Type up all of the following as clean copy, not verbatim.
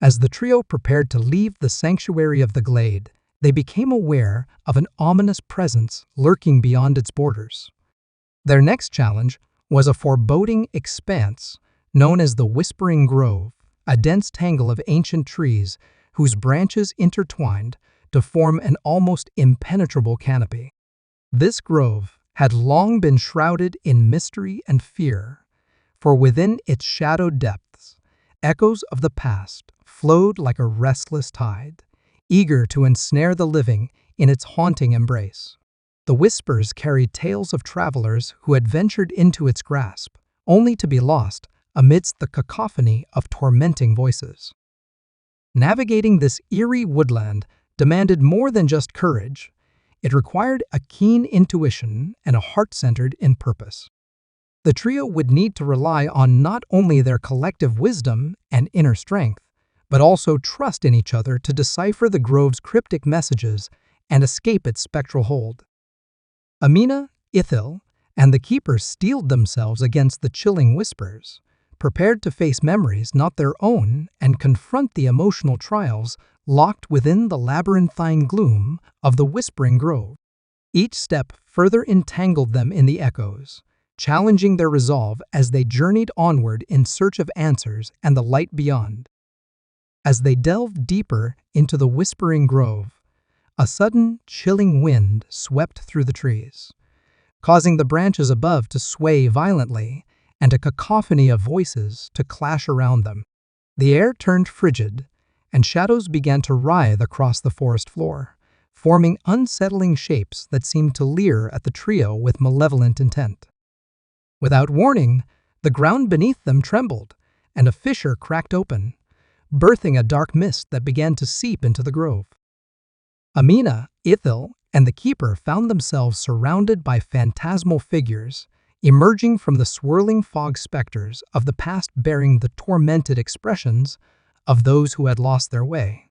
As the trio prepared to leave the sanctuary of the glade, they became aware of an ominous presence lurking beyond its borders. Their next challenge was a foreboding expanse known as the Whispering Grove, a dense tangle of ancient trees whose branches intertwined to form an almost impenetrable canopy. This grove had long been shrouded in mystery and fear, for within its shadowed depths, echoes of the past flowed like a restless tide, eager to ensnare the living in its haunting embrace. The whispers carried tales of travelers who had ventured into its grasp, only to be lost amidst the cacophony of tormenting voices. Navigating this eerie woodland demanded more than just courage. It required a keen intuition and a heart centered in purpose. The trio would need to rely on not only their collective wisdom and inner strength, but also trust in each other to decipher the grove's cryptic messages and escape its spectral hold. Amina, Ithil, and the keeper steeled themselves against the chilling whispers, prepared to face memories not their own and confront the emotional trials locked within the labyrinthine gloom of the Whispering Grove. Each step further entangled them in the echoes, challenging their resolve as they journeyed onward in search of answers and the light beyond. As they delved deeper into the Whispering Grove, a sudden, chilling wind swept through the trees, causing the branches above to sway violently and a cacophony of voices to clash around them. The air turned frigid, and shadows began to writhe across the forest floor, forming unsettling shapes that seemed to leer at the trio with malevolent intent. Without warning, the ground beneath them trembled, and a fissure cracked open, birthing a dark mist that began to seep into the grove. Amina, Ithil, and the keeper found themselves surrounded by phantasmal figures, emerging from the swirling fog specters of the past bearing the tormented expressions of those who had lost their way.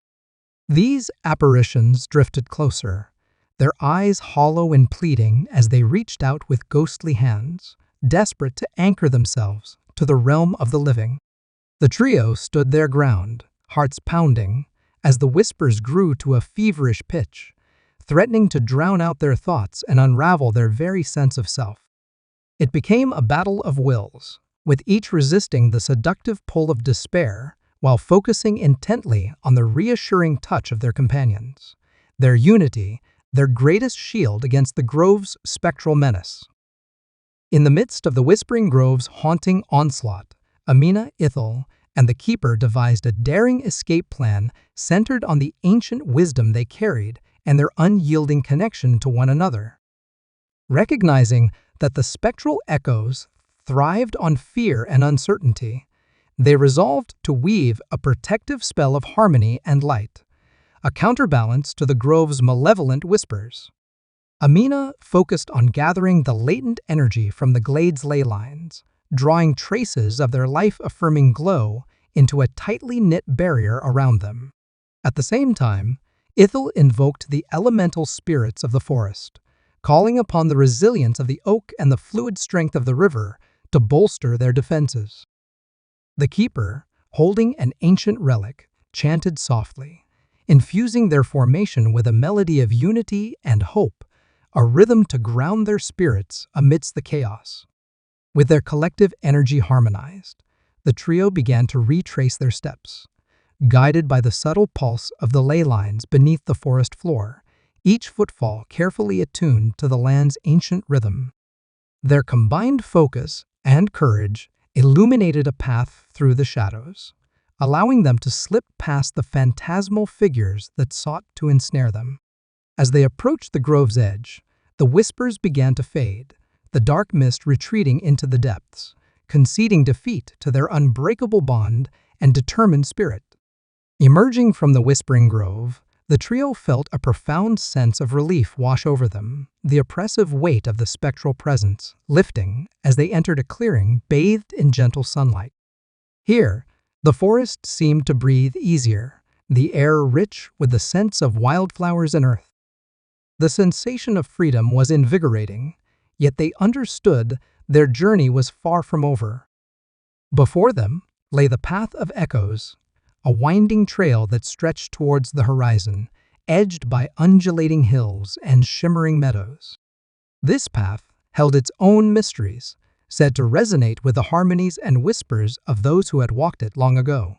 These apparitions drifted closer, their eyes hollow and pleading as they reached out with ghostly hands, desperate to anchor themselves to the realm of the living. The trio stood their ground, hearts pounding, as the whispers grew to a feverish pitch, threatening to drown out their thoughts and unravel their very sense of self. It became a battle of wills, with each resisting the seductive pull of despair while focusing intently on the reassuring touch of their companions, their unity, their greatest shield against the grove's spectral menace. In the midst of the Whispering Grove's haunting onslaught, Amina, Ithil, and the keeper devised a daring escape plan centered on the ancient wisdom they carried and their unyielding connection to one another. Recognizing that the spectral echoes thrived on fear and uncertainty, they resolved to weave a protective spell of harmony and light, a counterbalance to the grove's malevolent whispers. Amina focused on gathering the latent energy from the glade's ley lines, drawing traces of their life-affirming glow into a tightly knit barrier around them. At the same time, Ithil invoked the elemental spirits of the forest, calling upon the resilience of the oak and the fluid strength of the river to bolster their defenses. The keeper, holding an ancient relic, chanted softly, infusing their formation with a melody of unity and hope, a rhythm to ground their spirits amidst the chaos. With their collective energy harmonized, the trio began to retrace their steps, guided by the subtle pulse of the ley lines beneath the forest floor, each footfall carefully attuned to the land's ancient rhythm. Their combined focus and courage illuminated a path through the shadows, allowing them to slip past the phantasmal figures that sought to ensnare them. As they approached the grove's edge, the whispers began to fade, the dark mist retreating into the depths, conceding defeat to their unbreakable bond and determined spirit. Emerging from the Whispering Grove, the trio felt a profound sense of relief wash over them, the oppressive weight of the spectral presence lifting as they entered a clearing bathed in gentle sunlight. Here, the forest seemed to breathe easier, the air rich with the scents of wildflowers and earth. The sensation of freedom was invigorating, yet they understood their journey was far from over. Before them lay the path of echoes, a winding trail that stretched towards the horizon, edged by undulating hills and shimmering meadows. This path held its own mysteries, said to resonate with the harmonies and whispers of those who had walked it long ago.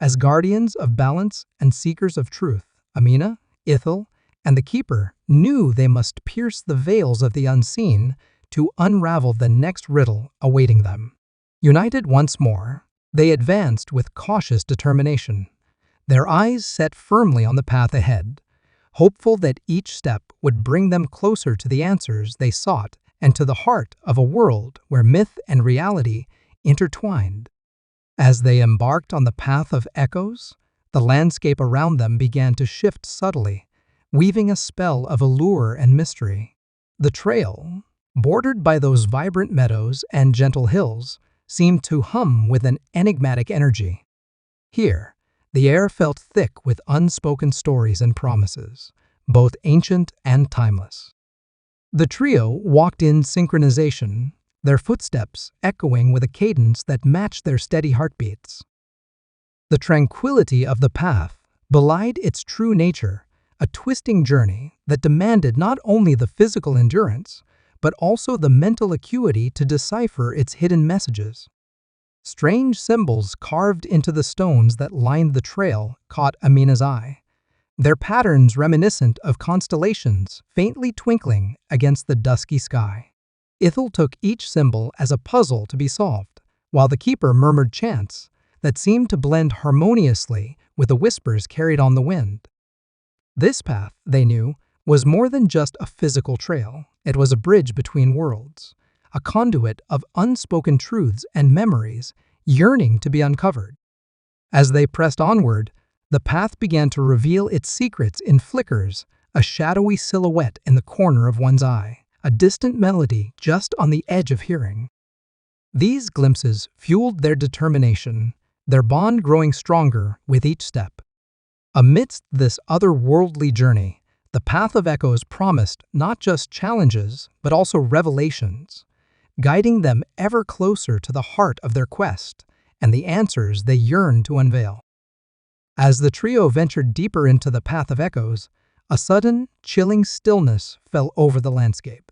As guardians of balance and seekers of truth, Amina, Ithil, and the keeper knew they must pierce the veils of the unseen to unravel the next riddle awaiting them. United once more, they advanced with cautious determination, their eyes set firmly on the path ahead, hopeful that each step would bring them closer to the answers they sought and to the heart of a world where myth and reality intertwined. As they embarked on the path of echoes, the landscape around them began to shift subtly, weaving a spell of allure and mystery. The trail, bordered by those vibrant meadows and gentle hills, seemed to hum with an enigmatic energy. Here, the air felt thick with unspoken stories and promises, both ancient and timeless. The trio walked in synchronization, their footsteps echoing with a cadence that matched their steady heartbeats. The tranquility of the path belied its true nature, a twisting journey that demanded not only the physical endurance, but also the mental acuity to decipher its hidden messages. Strange symbols carved into the stones that lined the trail caught Amina's eye, their patterns reminiscent of constellations faintly twinkling against the dusky sky. Ithil took each symbol as a puzzle to be solved, while the keeper murmured chants that seemed to blend harmoniously with the whispers carried on the wind. This path, they knew, was more than just a physical trail. It was a bridge between worlds, a conduit of unspoken truths and memories yearning to be uncovered. As they pressed onward, the path began to reveal its secrets in flickers, a shadowy silhouette in the corner of one's eye, a distant melody just on the edge of hearing. These glimpses fueled their determination, their bond growing stronger with each step. Amidst this otherworldly journey, the Path of Echoes promised not just challenges, but also revelations, guiding them ever closer to the heart of their quest and the answers they yearned to unveil. As the trio ventured deeper into the Path of Echoes, a sudden, chilling stillness fell over the landscape.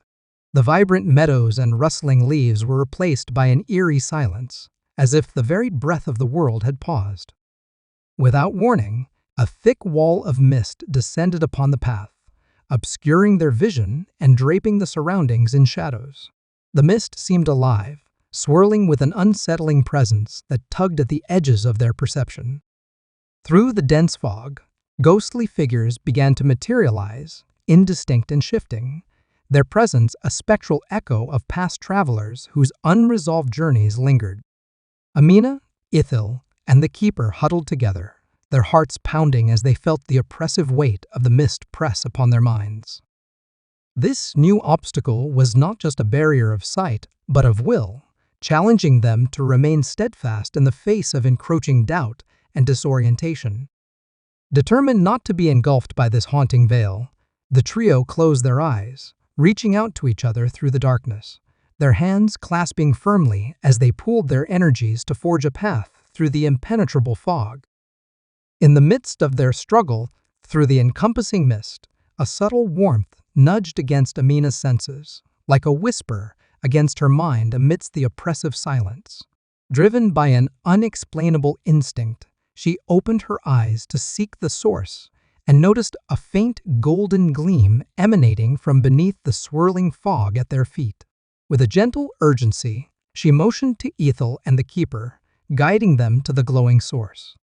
The vibrant meadows and rustling leaves were replaced by an eerie silence, as if the very breath of the world had paused. Without warning, a thick wall of mist descended upon the path, obscuring their vision and draping the surroundings in shadows. The mist seemed alive, swirling with an unsettling presence that tugged at the edges of their perception. Through the dense fog, ghostly figures began to materialize, indistinct and shifting, their presence a spectral echo of past travelers whose unresolved journeys lingered. Amina, Ithil, and the keeper huddled together, their hearts pounding as they felt the oppressive weight of the mist press upon their minds. This new obstacle was not just a barrier of sight, but of will, challenging them to remain steadfast in the face of encroaching doubt and disorientation. Determined not to be engulfed by this haunting veil, the trio closed their eyes, reaching out to each other through the darkness, their hands clasping firmly as they pooled their energies to forge a path through the impenetrable fog. In the midst of their struggle through the encompassing mist, a subtle warmth nudged against Amina's senses, like a whisper against her mind amidst the oppressive silence. Driven by an unexplainable instinct, she opened her eyes to seek the source and noticed a faint golden gleam emanating from beneath the swirling fog at their feet. With a gentle urgency, she motioned to Ithil and the keeper, guiding them to the glowing source.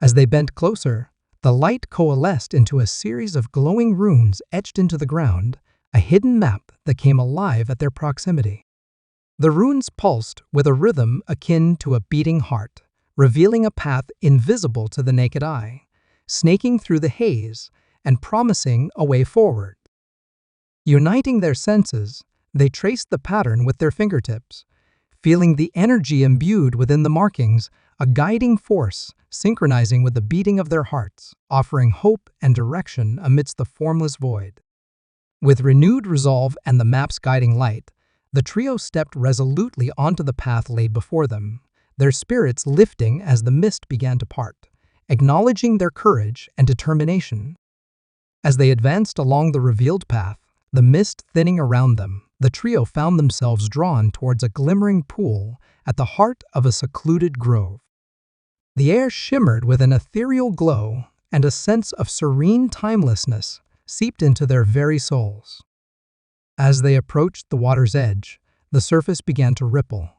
As they bent closer, the light coalesced into a series of glowing runes etched into the ground, a hidden map that came alive at their proximity. The runes pulsed with a rhythm akin to a beating heart, revealing a path invisible to the naked eye, snaking through the haze and promising a way forward. Uniting their senses, they traced the pattern with their fingertips, feeling the energy imbued within the markings, a guiding force synchronizing with the beating of their hearts, offering hope and direction amidst the formless void. With renewed resolve and the map's guiding light, the trio stepped resolutely onto the path laid before them, their spirits lifting as the mist began to part, acknowledging their courage and determination. As they advanced along the revealed path, the mist thinning around them, the trio found themselves drawn towards a glimmering pool at the heart of a secluded grove. The air shimmered with an ethereal glow, and a sense of serene timelessness seeped into their very souls. As they approached the water's edge, the surface began to ripple,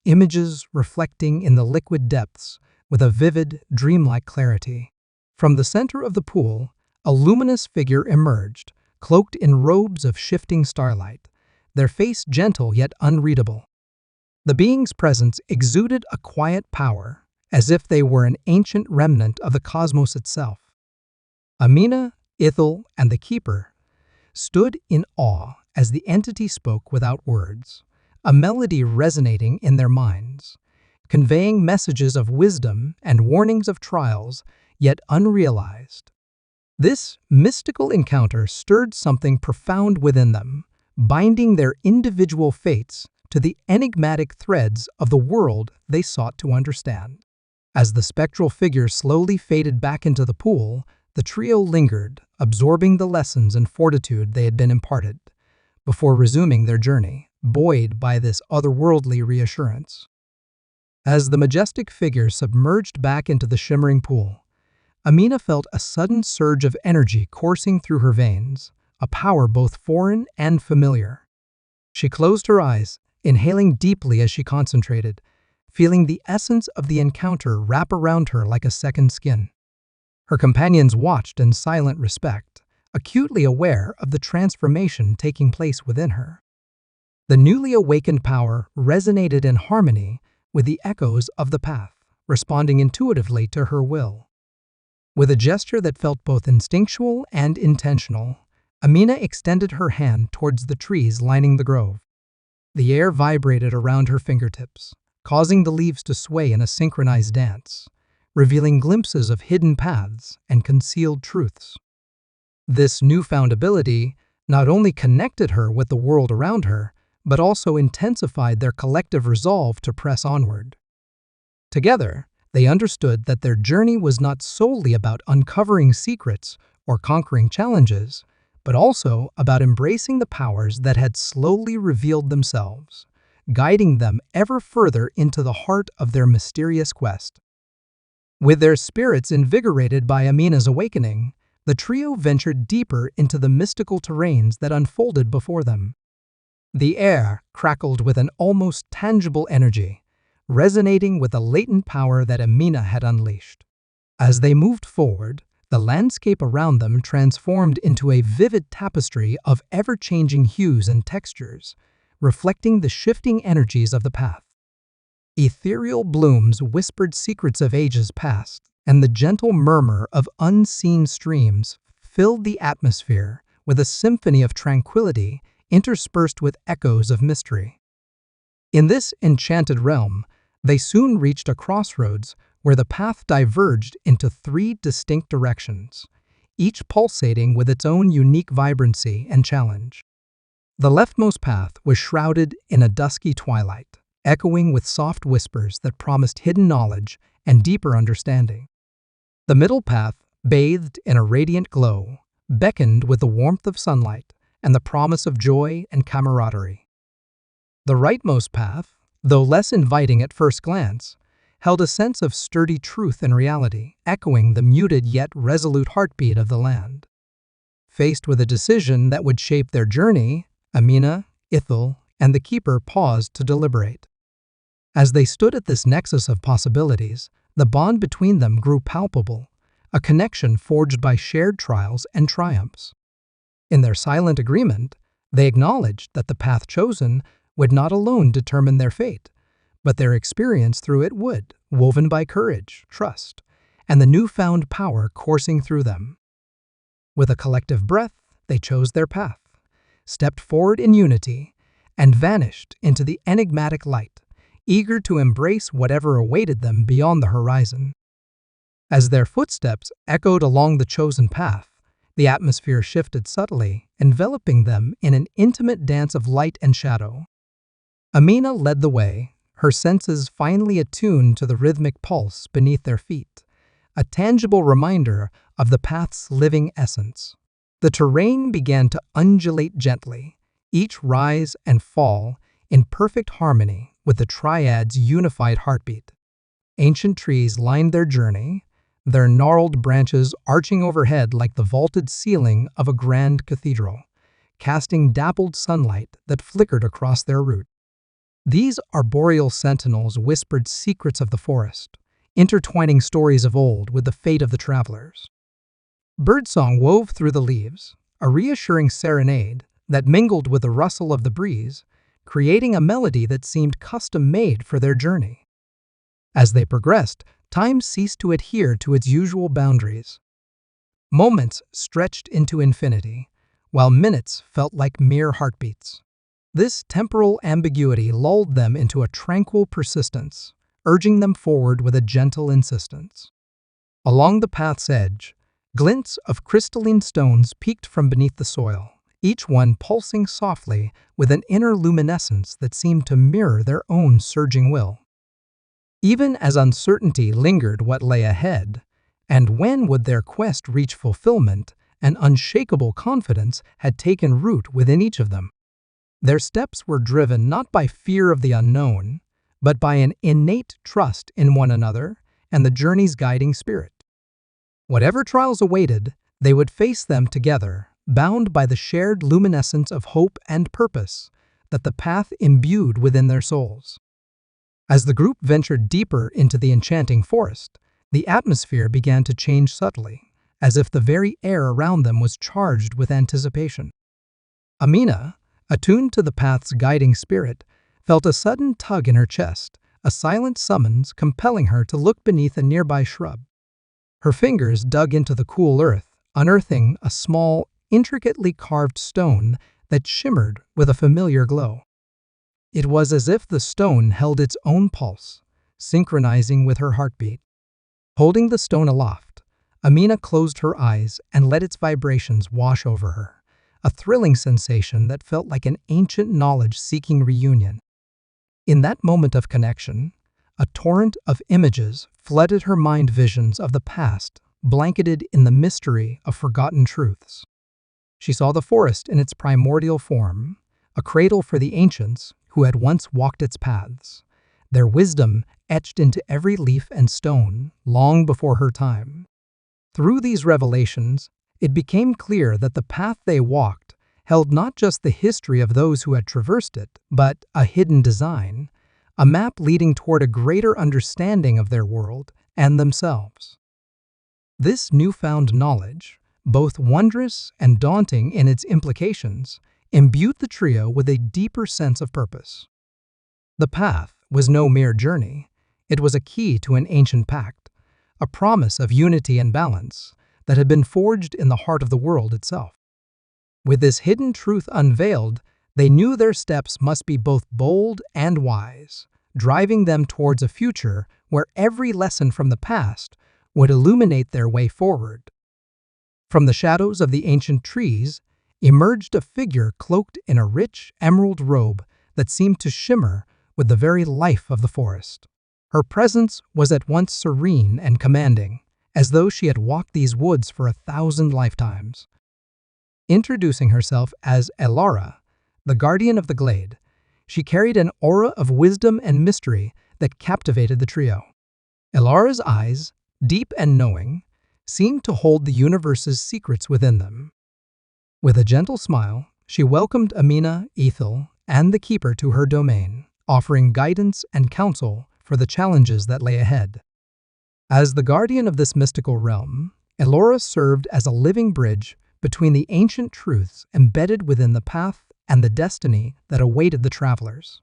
images reflecting in the liquid depths with a vivid, dreamlike clarity. From the center of the pool, a luminous figure emerged, cloaked in robes of shifting starlight, their face gentle yet unreadable. The being's presence exuded a quiet power, as if they were an ancient remnant of the cosmos itself. Amina, Ithil, and the keeper stood in awe as the entity spoke without words, a melody resonating in their minds, conveying messages of wisdom and warnings of trials yet unrealized. This mystical encounter stirred something profound within them, binding their individual fates to the enigmatic threads of the world they sought to understand. As the spectral figure slowly faded back into the pool, the trio lingered, absorbing the lessons and fortitude they had been imparted, before resuming their journey, buoyed by this otherworldly reassurance. As the majestic figure submerged back into the shimmering pool, Amina felt a sudden surge of energy coursing through her veins, a power both foreign and familiar. She closed her eyes, inhaling deeply as she concentrated, feeling the essence of the encounter wrap around her like a second skin. Her companions watched in silent respect, acutely aware of the transformation taking place within her. The newly awakened power resonated in harmony with the echoes of the path, responding intuitively to her will. With a gesture that felt both instinctual and intentional, Amina extended her hand towards the trees lining the grove. The air vibrated around her fingertips, causing the leaves to sway in a synchronized dance, revealing glimpses of hidden paths and concealed truths. This newfound ability not only connected her with the world around her, but also intensified their collective resolve to press onward. Together, they understood that their journey was not solely about uncovering secrets or conquering challenges, but also about embracing the powers that had slowly revealed themselves, guiding them ever further into the heart of their mysterious quest. With their spirits invigorated by Amina's awakening, the trio ventured deeper into the mystical terrains that unfolded before them. The air crackled with an almost tangible energy, resonating with the latent power that Amina had unleashed. As they moved forward, the landscape around them transformed into a vivid tapestry of ever-changing hues and textures, reflecting the shifting energies of the path. Ethereal blooms whispered secrets of ages past, and the gentle murmur of unseen streams filled the atmosphere with a symphony of tranquility interspersed with echoes of mystery. In this enchanted realm, they soon reached a crossroads where the path diverged into three distinct directions, each pulsating with its own unique vibrancy and challenge. The leftmost path was shrouded in a dusky twilight, echoing with soft whispers that promised hidden knowledge and deeper understanding. The middle path, bathed in a radiant glow, beckoned with the warmth of sunlight and the promise of joy and camaraderie. The rightmost path, though less inviting at first glance, held a sense of sturdy truth and reality, echoing the muted yet resolute heartbeat of the land. Faced with a decision that would shape their journey, Amina, Ithil, and the keeper paused to deliberate. As they stood at this nexus of possibilities, the bond between them grew palpable, a connection forged by shared trials and triumphs. In their silent agreement, they acknowledged that the path chosen would not alone determine their fate, but their experience through it would, woven by courage, trust, and the newfound power coursing through them. With a collective breath, they chose their path, stepped forward in unity, and vanished into the enigmatic light, eager to embrace whatever awaited them beyond the horizon. As their footsteps echoed along the chosen path, the atmosphere shifted subtly, enveloping them in an intimate dance of light and shadow. Amina led the way, her senses finally attuned to the rhythmic pulse beneath their feet, a tangible reminder of the path's living essence. The terrain began to undulate gently, each rise and fall in perfect harmony with the triad's unified heartbeat. Ancient trees lined their journey, their gnarled branches arching overhead like the vaulted ceiling of a grand cathedral, casting dappled sunlight that flickered across their route. These arboreal sentinels whispered secrets of the forest, intertwining stories of old with the fate of the travelers. Birdsong wove through the leaves, a reassuring serenade that mingled with the rustle of the breeze, creating a melody that seemed custom-made for their journey. As they progressed, time ceased to adhere to its usual boundaries. Moments stretched into infinity, while minutes felt like mere heartbeats. This temporal ambiguity lulled them into a tranquil persistence, urging them forward with a gentle insistence. Along the path's edge, glints of crystalline stones peeked from beneath the soil, each one pulsing softly with an inner luminescence that seemed to mirror their own surging will. Even as uncertainty lingered what lay ahead, and when would their quest reach fulfillment, an unshakable confidence had taken root within each of them. Their steps were driven not by fear of the unknown, but by an innate trust in one another and the journey's guiding spirit. Whatever trials awaited, they would face them together, bound by the shared luminescence of hope and purpose that the path imbued within their souls. As the group ventured deeper into the enchanting forest, the atmosphere began to change subtly, as if the very air around them was charged with anticipation. Amina, attuned to the path's guiding spirit, felt a sudden tug in her chest, a silent summons compelling her to look beneath a nearby shrub. Her fingers dug into the cool earth, unearthing a small, intricately carved stone that shimmered with a familiar glow. It was as if the stone held its own pulse, synchronizing with her heartbeat. Holding the stone aloft, Amina closed her eyes and let its vibrations wash over her, a thrilling sensation that felt like an ancient knowledge seeking reunion. In that moment of connection, a torrent of images flooded her mind, visions of the past, blanketed in the mystery of forgotten truths. She saw the forest in its primordial form, a cradle for the ancients who had once walked its paths, their wisdom etched into every leaf and stone long before her time. Through these revelations, it became clear that the path they walked held not just the history of those who had traversed it, but a hidden design, a map leading toward a greater understanding of their world and themselves. This newfound knowledge, both wondrous and daunting in its implications, imbued the trio with a deeper sense of purpose. The path was no mere journey. It was a key to an ancient pact, a promise of unity and balance that had been forged in the heart of the world itself. With this hidden truth unveiled, they knew their steps must be both bold and wise, driving them towards a future where every lesson from the past would illuminate their way forward. From the shadows of the ancient trees emerged a figure cloaked in a rich emerald robe that seemed to shimmer with the very life of the forest. Her presence was at once serene and commanding, as though she had walked these woods for 1,000 lifetimes. Introducing herself as Elara, the guardian of the glade, she carried an aura of wisdom and mystery that captivated the trio. Elara's eyes, deep and knowing, seemed to hold the universe's secrets within them. With a gentle smile, she welcomed Amina, Ethel, and the Keeper to her domain, offering guidance and counsel for the challenges that lay ahead. As the guardian of this mystical realm, Elora served as a living bridge between the ancient truths embedded within the path and the destiny that awaited the travelers.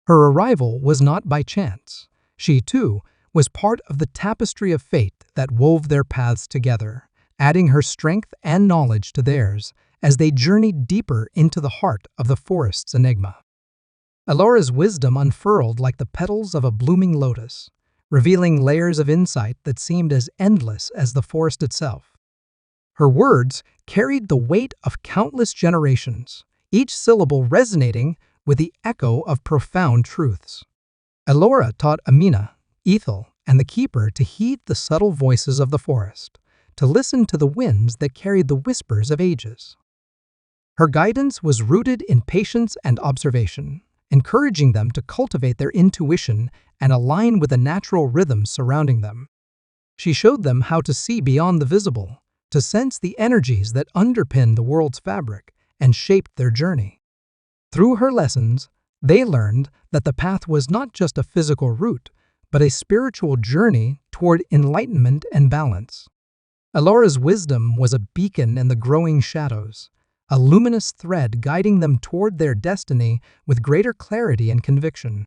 Her arrival was not by chance. She, too, was part of the tapestry of fate that wove their paths together, adding her strength and knowledge to theirs as they journeyed deeper into the heart of the forest's enigma. Elora's wisdom unfurled like the petals of a blooming lotus, revealing layers of insight that seemed as endless as the forest itself. Her words carried the weight of countless generations, each syllable resonating with the echo of profound truths. Elora taught Amina, Ethel, and the keeper to heed the subtle voices of the forest, to listen to the winds that carried the whispers of ages. Her guidance was rooted in patience and observation, encouraging them to cultivate their intuition and align with the natural rhythms surrounding them. She showed them how to see beyond the visible, to sense the energies that underpin the world's fabric and shaped their journey. Through her lessons, they learned that the path was not just a physical route, but a spiritual journey toward enlightenment and balance. Elora's wisdom was a beacon in the growing shadows, a luminous thread guiding them toward their destiny with greater clarity and conviction.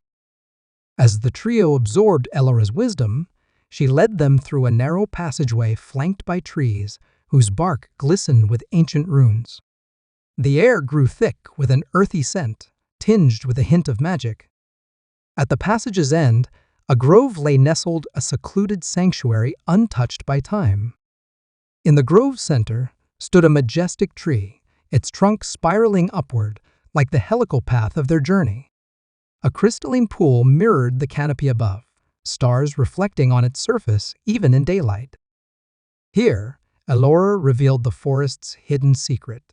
As the trio absorbed Elora's wisdom, she led them through a narrow passageway flanked by trees whose bark glistened with ancient runes. The air grew thick with an earthy scent, tinged with a hint of magic. At the passage's end, a grove lay nestled, a secluded sanctuary untouched by time. In the grove's center stood a majestic tree, its trunk spiraling upward like the helical path of their journey. A crystalline pool mirrored the canopy above, stars reflecting on its surface even in daylight. Here, Elora revealed the forest's hidden secret.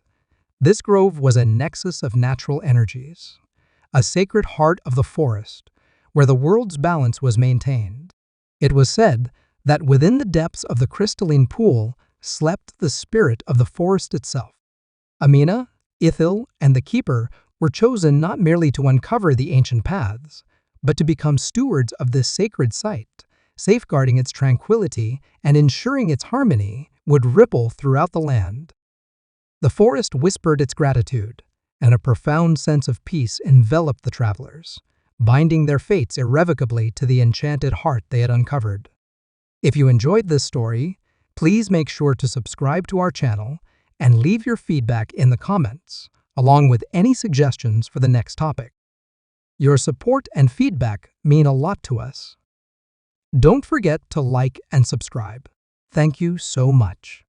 This grove was a nexus of natural energies, a sacred heart of the forest, where the world's balance was maintained. It was said that within the depths of the crystalline pool slept the spirit of the forest itself. Amina, Ithil, and the keeper were chosen not merely to uncover the ancient paths, but to become stewards of this sacred site, safeguarding its tranquility and ensuring its harmony would ripple throughout the land. The forest whispered its gratitude, and a profound sense of peace enveloped the travelers, binding their fates irrevocably to the enchanted heart they had uncovered. If you enjoyed this story, please make sure to subscribe to our channel and leave your feedback in the comments, along with any suggestions for the next topic. Your support and feedback mean a lot to us. Don't forget to like and subscribe. Thank you so much.